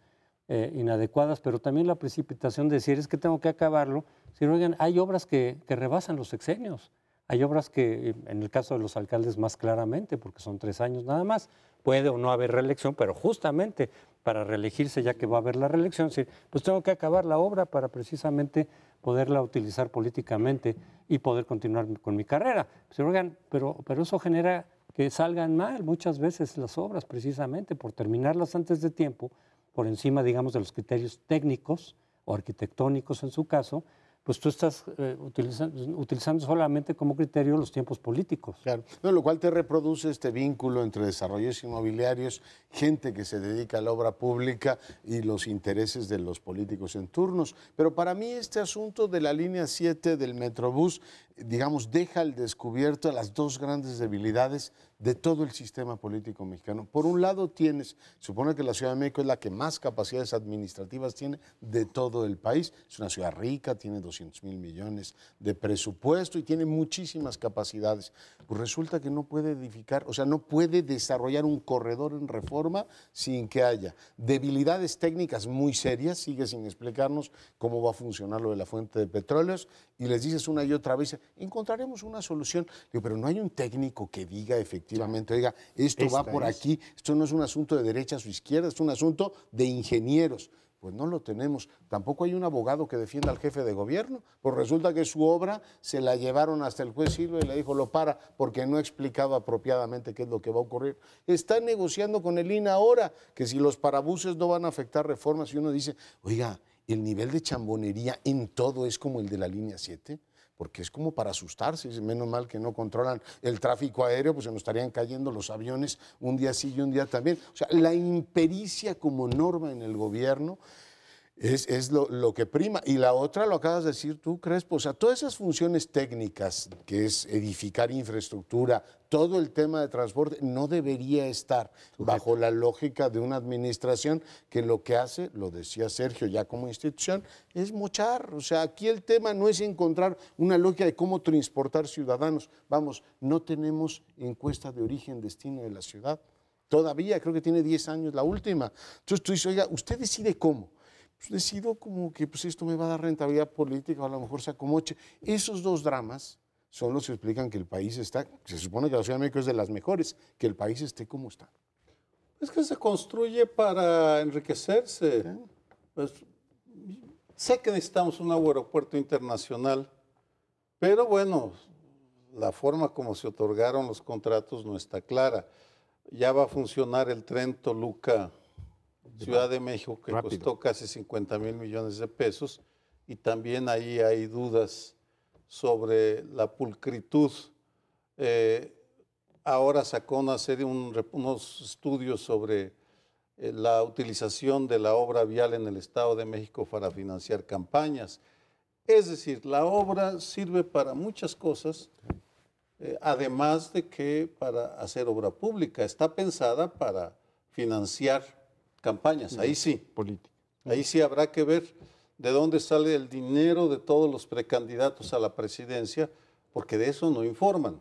inadecuadas, pero también la precipitación de decir es que tengo que acabarlo. Si oigan, hay obras que rebasan los sexenios, hay obras que, en el caso de los alcaldes más claramente, porque son 3 años nada más, puede o no haber reelección, pero justamente para reelegirse, ya que va a haber la reelección, pues tengo que acabar la obra para precisamente poderla utilizar políticamente y poder continuar con mi carrera. Pues, oigan, pero eso genera que salgan mal muchas veces las obras, precisamente por terminarlas antes de tiempo, por encima, digamos, de los criterios técnicos o arquitectónicos en su caso, pues tú estás utilizando solamente como criterio los tiempos políticos. Claro, no, lo cual te reproduce este vínculo entre desarrollos inmobiliarios, gente que se dedica a la obra pública y los intereses de los políticos en turnos. Pero para mí este asunto de la línea 7 del Metrobús, digamos, deja al descubierto las dos grandes debilidades de todo el sistema político mexicano. Por un lado supone que la Ciudad de México es la que más capacidades administrativas tiene de todo el país. Es una ciudad rica, tiene 200,000 millones de presupuesto y tiene muchísimas capacidades. Pues resulta que no puede edificar, o sea, no puede desarrollar un corredor en Reforma sin que haya debilidades técnicas muy serias. Sigue sin explicarnos cómo va a funcionar lo de la fuente de petróleos y les dices una y otra vez, encontraremos una solución. Digo, pero no hay un técnico que diga efectivamente, oiga, esto va por aquí, esto no es un asunto de derechas o izquierdas, es un asunto de ingenieros. Pues no lo tenemos. Tampoco hay un abogado que defienda al jefe de gobierno. Pues resulta que su obra se la llevaron hasta el juez Silva y le dijo, lo para, porque no ha explicado apropiadamente qué es lo que va a ocurrir. Está negociando con el INAH ahora, que si los parabuses no van a afectar reformas, y uno dice, oiga, el nivel de chambonería en todo es como el de la línea 7, porque es como para asustarse. Menos mal que no controlan el tráfico aéreo, pues se nos estarían cayendo los aviones un día sí y un día también. O sea, la impericia como norma en el gobierno es lo que prima. Y la otra, lo acabas de decir tú, Crespo, o sea, todas esas funciones técnicas, que es edificar infraestructura, todo el tema de transporte, no debería estar bajo la lógica de una administración que lo que hace, lo decía Sergio ya como institución, es mochar. O sea, aquí el tema no es encontrar una lógica de cómo transportar ciudadanos. Vamos, no tenemos encuesta de origen-destino de la ciudad. Todavía, creo que tiene 10 años la última. Entonces tú dices, oiga, ¿usted decide cómo? Pues decido como que pues esto me va a dar rentabilidad política, o a lo mejor saco moche. Esos dos dramas son los que explican que el país está, se supone que la Ciudad de México es de las mejores, que el país esté como está. Es que se construye para enriquecerse. ¿Sí? Pues, sé que necesitamos un aeropuerto internacional, pero bueno, la forma como se otorgaron los contratos no está clara. Ya va a funcionar el tren Toluca Ciudad de México, que costó casi 50,000 millones de pesos, y también ahí hay dudas sobre la pulcritud. Ahora sacó una serie, unos estudios sobre la utilización de la obra vial en el Estado de México para financiar campañas. Es decir, la obra sirve para muchas cosas, además de que para hacer obra pública. Está pensada para financiar campañas, ahí sí. Política. Ahí sí habrá que ver de dónde sale el dinero de todos los precandidatos a la presidencia, porque de eso no informan.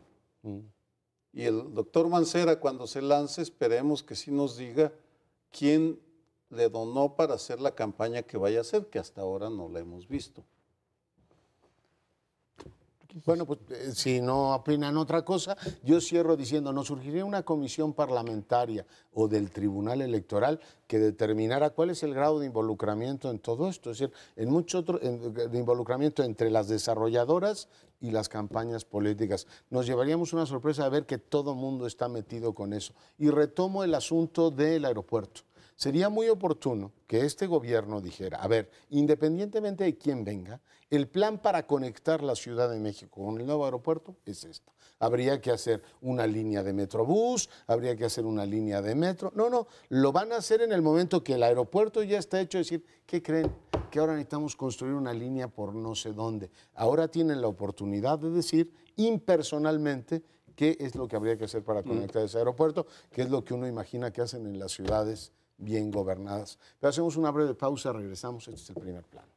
Y el doctor Mancera, cuando se lance, esperemos que sí nos diga quién le donó para hacer la campaña que vaya a hacer, que hasta ahora no la hemos visto. Bueno, pues si no opinan otra cosa, yo cierro diciendo, nos surgiría una comisión parlamentaria o del Tribunal Electoral que determinara cuál es el grado de involucramiento en todo esto, es decir, de involucramiento entre las desarrolladoras y las campañas políticas. Nos llevaríamos una sorpresa de ver que todo mundo está metido con eso. Y retomo el asunto del aeropuerto. Sería muy oportuno que este gobierno dijera, a ver, independientemente de quién venga, el plan para conectar la Ciudad de México con el nuevo aeropuerto es esto. Habría que hacer una línea de Metrobús, habría que hacer una línea de metro. No, lo van a hacer en el momento que el aeropuerto ya está hecho, decir, ¿qué creen? Que ahora necesitamos construir una línea por no sé dónde. Ahora tienen la oportunidad de decir impersonalmente qué es lo que habría que hacer para conectar ese aeropuerto, que es lo que uno imagina que hacen en las ciudades bien gobernadas. Pero hacemos una breve pausa, regresamos, este es el primer plano.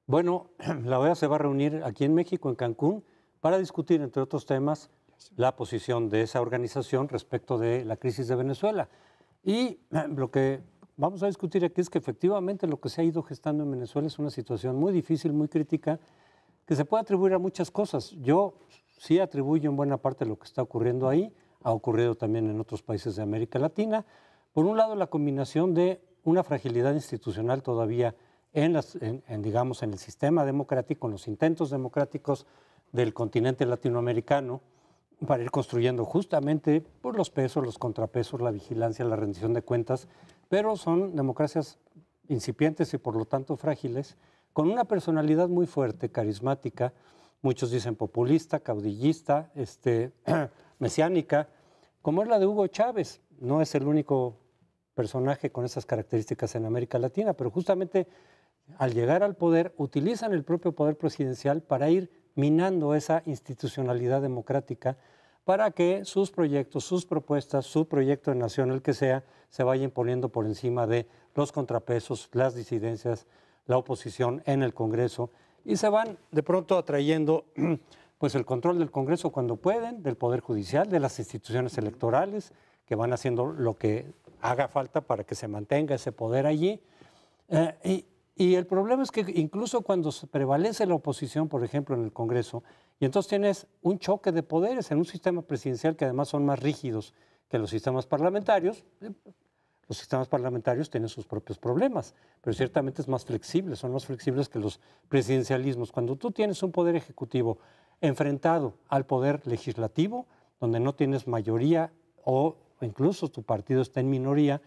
Bueno, la OEA se va a reunir aquí en México, en Cancún, para discutir, entre otros temas, la posición de esa organización respecto de la crisis de Venezuela. Y lo que vamos a discutir aquí es que efectivamente lo que se ha ido gestando en Venezuela es una situación muy difícil, muy crítica, que se puede atribuir a muchas cosas. Yo sí atribuyo en buena parte lo que está ocurriendo ahí, ha ocurrido también en otros países de América Latina. Por un lado, la combinación de una fragilidad institucional todavía digamos, en el sistema democrático, en los intentos democráticos del continente latinoamericano, para ir construyendo justamente por los pesos, los contrapesos, la vigilancia, la rendición de cuentas, pero son democracias incipientes y por lo tanto frágiles, con una personalidad muy fuerte, carismática, muchos dicen populista, caudillista, mesiánica, como es la de Hugo Chávez. No es el único personaje con esas características en América Latina, pero justamente al llegar al poder utilizan el propio poder presidencial para ir minando esa institucionalidad democrática para que sus proyectos, sus propuestas, su proyecto de nación, el que sea, se vaya imponiendo por encima de los contrapesos, las disidencias, la oposición en el Congreso y se van de pronto atrayendo pues el control del Congreso cuando pueden, del Poder Judicial, de las instituciones electorales, que van haciendo lo que haga falta para que se mantenga ese poder allí. Y el problema es que incluso cuando prevalece la oposición, por ejemplo, en el Congreso, y entonces tienes un choque de poderes en un sistema presidencial que además son más rígidos que los sistemas parlamentarios tienen sus propios problemas, pero ciertamente es más flexible, son más flexibles que los presidencialismos. Cuando tú tienes un poder ejecutivo enfrentado al poder legislativo, donde no tienes mayoría o incluso tu partido está en minoría,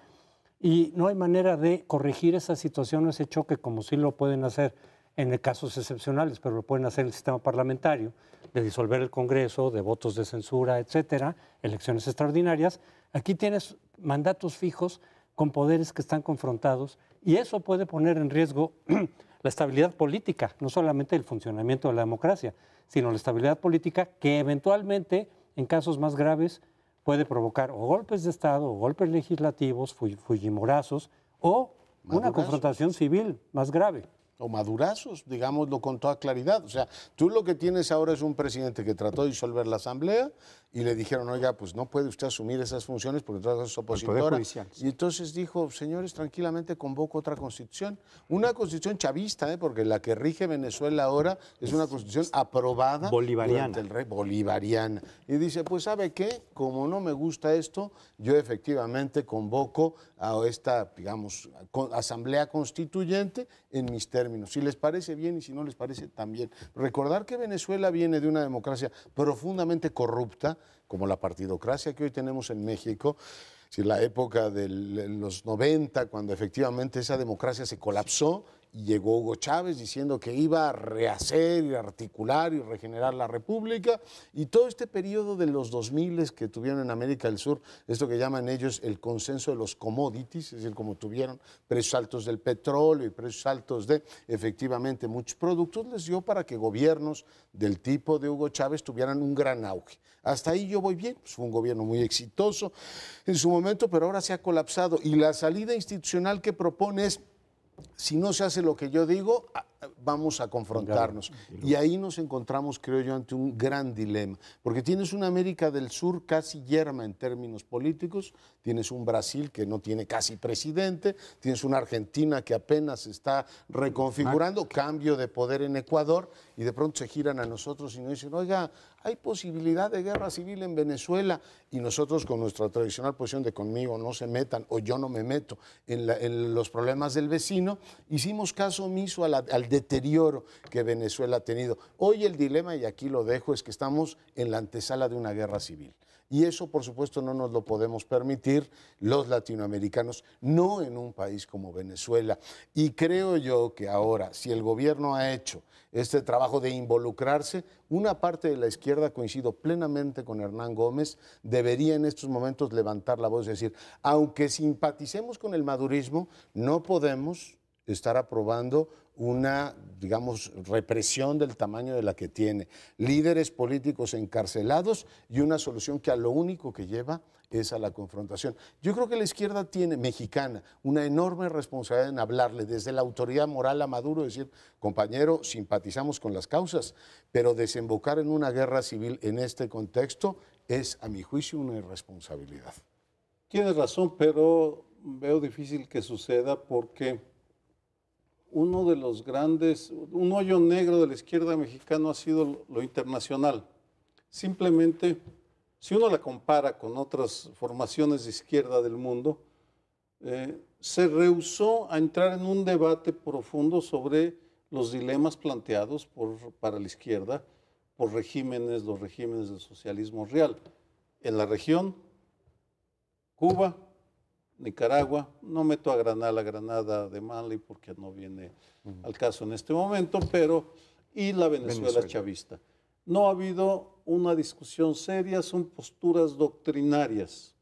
y no hay manera de corregir esa situación o ese choque como sí lo pueden hacer en casos excepcionales, pero lo pueden hacer en el sistema parlamentario, de disolver el Congreso, de votos de censura, etcétera, elecciones extraordinarias. Aquí tienes mandatos fijos con poderes que están confrontados y eso puede poner en riesgo la estabilidad política, no solamente el funcionamiento de la democracia, sino la estabilidad política que eventualmente, en casos más graves, puede provocar o golpes de Estado, o golpes legislativos, fujimorazos, o una confrontación civil más grave. O madurazos, digámoslo con toda claridad. O sea, tú lo que tienes ahora es un presidente que trató de disolver la Asamblea y le dijeron, oiga, pues no puede usted asumir esas funciones porque todas es opositora. Y entonces dijo, señores, tranquilamente convoco otra constitución. Una constitución chavista, porque la que rige Venezuela ahora es una constitución aprobada. Bolivariana. Bolivariana. Y dice, pues ¿sabe qué? Como no me gusta esto, yo efectivamente convoco a esta, digamos, asamblea constituyente en mis términos. Si les parece bien y si no les parece también. Recordar que Venezuela viene de una democracia profundamente corrupta, como la partidocracia que hoy tenemos en México, si la época de los 90, cuando efectivamente esa democracia se colapsó y llegó Hugo Chávez diciendo que iba a rehacer y articular y regenerar la República, y todo este periodo de los 2000 que tuvieron en América del Sur, esto que llaman ellos el consenso de los commodities, es decir, como tuvieron precios altos del petróleo y precios altos de efectivamente muchos productos, les dio para que gobiernos del tipo de Hugo Chávez tuvieran un gran auge. Hasta ahí yo voy bien, pues fue un gobierno muy exitoso en su momento, pero ahora se ha colapsado y la salida institucional que propone es, si no se hace lo que yo digo, vamos a confrontarnos. Y ahí nos encontramos, creo yo, ante un gran dilema, porque tienes una América del Sur casi yerma en términos políticos, tienes un Brasil que no tiene casi presidente, tienes una Argentina que apenas se está reconfigurando, cambio de poder en Ecuador, y de pronto se giran a nosotros y nos dicen, oiga, hay posibilidad de guerra civil en Venezuela, y nosotros con nuestra tradicional posición de conmigo no se metan, o yo no me meto en los problemas del vecino, hicimos caso omiso al deterioro que Venezuela ha tenido. Hoy el dilema, y aquí lo dejo, es que estamos en la antesala de una guerra civil. Y eso, por supuesto, no nos lo podemos permitir los latinoamericanos, no en un país como Venezuela. Y creo yo que ahora, si el gobierno ha hecho este trabajo de involucrarse, una parte de la izquierda, coincido plenamente con Hernán Gómez, debería en estos momentos levantar la voz y decir, aunque simpaticemos con el madurismo, no podemos estar aprobando una, digamos, represión del tamaño de la que tiene, líderes políticos encarcelados y una solución que a lo único que lleva es a la confrontación. Yo creo que la izquierda tiene, mexicana, una enorme responsabilidad en hablarle desde la autoridad moral a Maduro, decir, compañero, simpatizamos con las causas, pero desembocar en una guerra civil en este contexto es, a mi juicio, una irresponsabilidad. Tienes razón, pero veo difícil que suceda porque uno de los grandes, un hoyo negro de la izquierda mexicana ha sido lo internacional. Simplemente, si uno la compara con otras formaciones de izquierda del mundo, se rehusó a entrar en un debate profundo sobre los dilemas planteados para la izquierda por regímenes, los regímenes del socialismo real. En la región, Cuba, Nicaragua, no meto a la Granada de Manley porque no viene al caso en este momento, y la Venezuela chavista. No ha habido una discusión seria, son posturas doctrinarias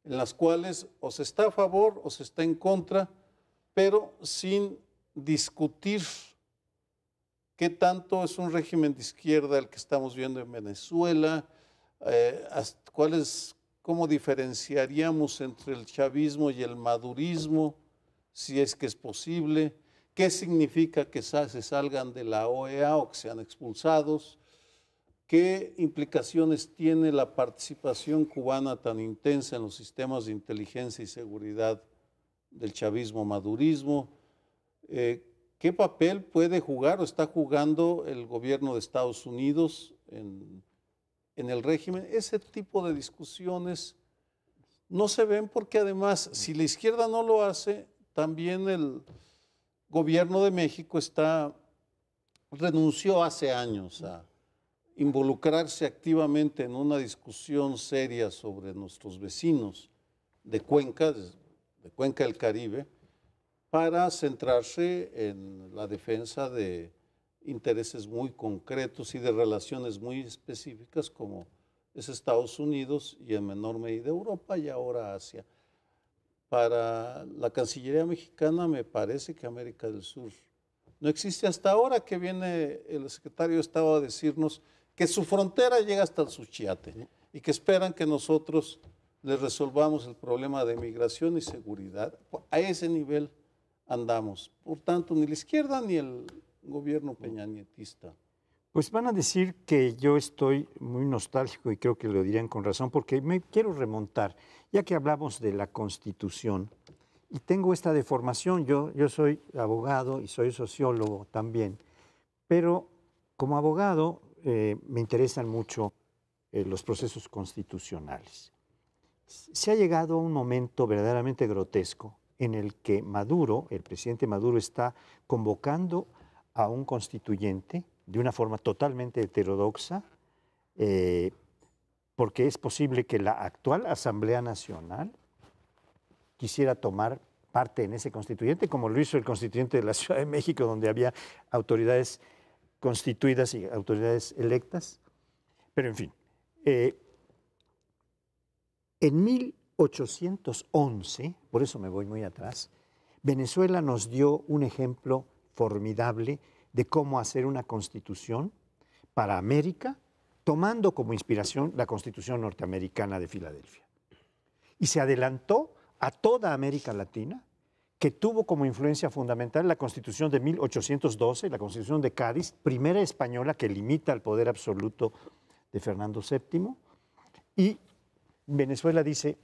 en las cuales o se está a favor o se está en contra, pero sin discutir qué tanto es un régimen de izquierda el que estamos viendo en Venezuela, cómo diferenciaríamos entre el chavismo y el madurismo, si es que es posible, qué significa que se salgan de la OEA o que sean expulsados, qué implicaciones tiene la participación cubana tan intensa en los sistemas de inteligencia y seguridad del chavismo-madurismo, qué papel puede jugar o está jugando el gobierno de Estados Unidos en el régimen. Ese tipo de discusiones no se ven porque además, si la izquierda no lo hace, también el gobierno de México renunció hace años a involucrarse activamente en una discusión seria sobre nuestros vecinos de Cuenca del Caribe, para centrarse en la defensa de intereses muy concretos y de relaciones muy específicas como es Estados Unidos y en menor medida Europa y ahora Asia. Para la Cancillería mexicana me parece que América del Sur no existe. Hasta ahora que viene el secretario de Estado a decirnos que su frontera llega hasta el Suchiate y que esperan que nosotros les resolvamos el problema de migración y seguridad. A ese nivel andamos. Por tanto, ni la izquierda ni el gobierno peñanietista. Pues van a decir que yo estoy muy nostálgico y creo que lo dirían con razón porque me quiero remontar, ya que hablamos de la Constitución y tengo esta deformación, yo soy abogado y soy sociólogo también, pero como abogado me interesan mucho los procesos constitucionales. Se ha llegado a un momento verdaderamente grotesco en el que Maduro, el presidente Maduro, está convocando a un constituyente de una forma totalmente heterodoxa, porque es posible que la actual Asamblea Nacional quisiera tomar parte en ese constituyente, como lo hizo el constituyente de la Ciudad de México, donde había autoridades constituidas y autoridades electas. Pero en fin, en 1811, por eso me voy muy atrás, Venezuela nos dio un ejemplo formidable de cómo hacer una constitución para América, tomando como inspiración la Constitución norteamericana de Filadelfia. Y se adelantó a toda América Latina que tuvo como influencia fundamental la Constitución de 1812, la Constitución de Cádiz, primera española que limita el poder absoluto de Fernando VII, y Venezuela dice,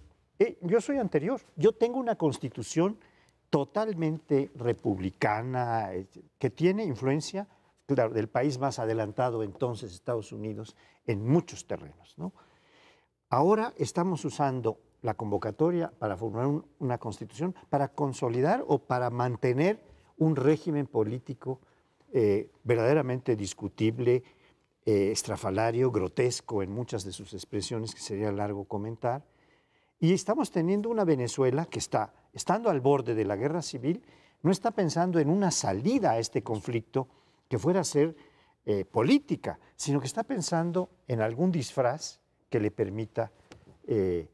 yo soy anterior, yo tengo una constitución totalmente republicana, que tiene influencia, claro, del país más adelantado entonces, Estados Unidos, en muchos terrenos, ¿no? Ahora estamos usando la convocatoria para formar una constitución, para consolidar o para mantener un régimen político verdaderamente discutible, estrafalario, grotesco en muchas de sus expresiones, que sería largo comentar. Y estamos teniendo una Venezuela que está, estando al borde de la guerra civil, no está pensando en una salida a este conflicto que fuera a ser política, sino que está pensando en algún disfraz que le permita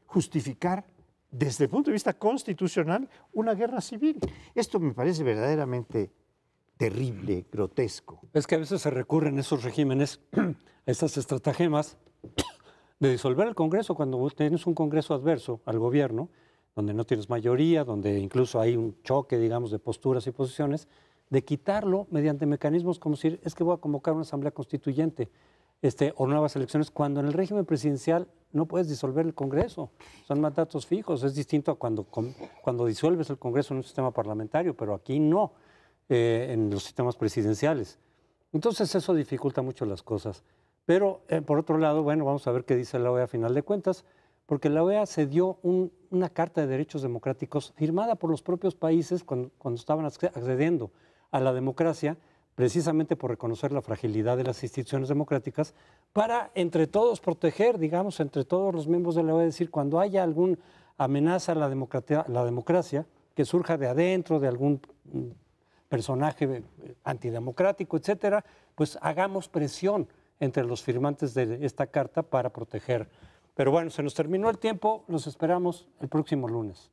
justificar desde el punto de vista constitucional una guerra civil. Esto me parece verdaderamente terrible, grotesco. Es que a veces se recurren esos regímenes, a estas estratagemas de disolver el Congreso cuando tienes un Congreso adverso al gobierno, donde no tienes mayoría, donde incluso hay un choque, digamos, de posturas y posiciones, de quitarlo mediante mecanismos como decir, es que voy a convocar una asamblea constituyente o nuevas elecciones, cuando en el régimen presidencial no puedes disolver el Congreso, son mandatos fijos, es distinto a cuando disuelves el Congreso en un sistema parlamentario, pero aquí no, en los sistemas presidenciales. Entonces eso dificulta mucho las cosas. Pero por otro lado, bueno, vamos a ver qué dice la OEA a final de cuentas, porque la OEA se dio una Carta de Derechos Democráticos firmada por los propios países cuando estaban accediendo a la democracia, precisamente por reconocer la fragilidad de las instituciones democráticas, para entre todos proteger, digamos, entre todos los miembros de la OEA, decir, cuando haya alguna amenaza a la democracia que surja de adentro, de algún personaje antidemocrático, etcétera, pues hagamos presión entre los firmantes de esta carta para proteger. Pero bueno, se nos terminó el tiempo, los esperamos el próximo lunes.